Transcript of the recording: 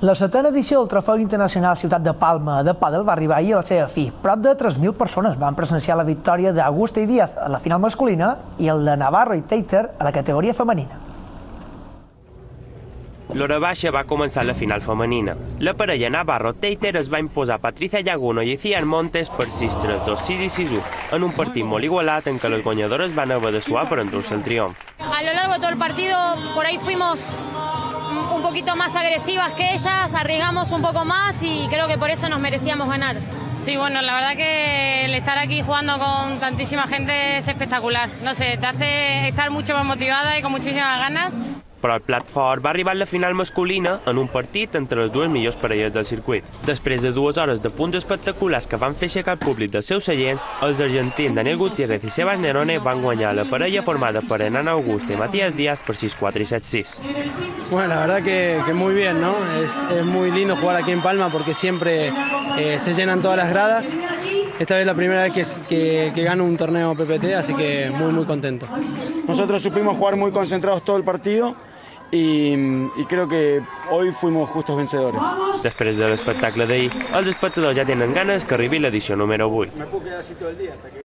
La setena edició del Trofeu Internacional Ciutat de Palma de pàdel va arribar ahir a la seva fi. Prop de 3.000 persones van presenciar la victòria d'Augusta i Díaz a la final masculina i el de Navarro i Teiter a la categoria femenina. L'hora baixa va començar la final femenina. La parella Navarro-Teiter es va imposar a Patricia Llaguno i Iciar Montes per 6-3-2, 6 i 6-1, en un partit molt igualat en què les guanyadores van haver de suar per endur-se el triomf. A lo largo de todo el partido, por ahí fuimos un poquito más agresivas que ellas, arriesgamos un poco más y creo que por eso nos merecíamos ganar. Sí, bueno, la verdad que el estar aquí jugando con tantísima gente es espectacular. No sé, te hace estar mucho más motivada y con muchísimas ganas. Però el plat fort va arribar a la final masculina en un partit entre les dues millors parelles del circuit. Després de 2 hores de punts espectaculars que van fer aixecar el públic dels seus seients, els argentins Daniel Gutiérrez i Sebas Nerone van guanyar la parella formada per Hernán Augusta y Matías Díaz por 6-4 y 7-6. Bueno, la verdad que muy bien, ¿no? Es muy lindo jugar aquí en Palma porque siempre se llenan todas las gradas. Esta vez es la primera vez que gano un torneo PPT, así que muy contento. Nosotros supimos jugar muy concentrados todo el partido y creo que hoy fuimos justos vencedores. Després de l'espectacle d'ahir, els espectadors ja tenen ganes que arribi l'edició número 8.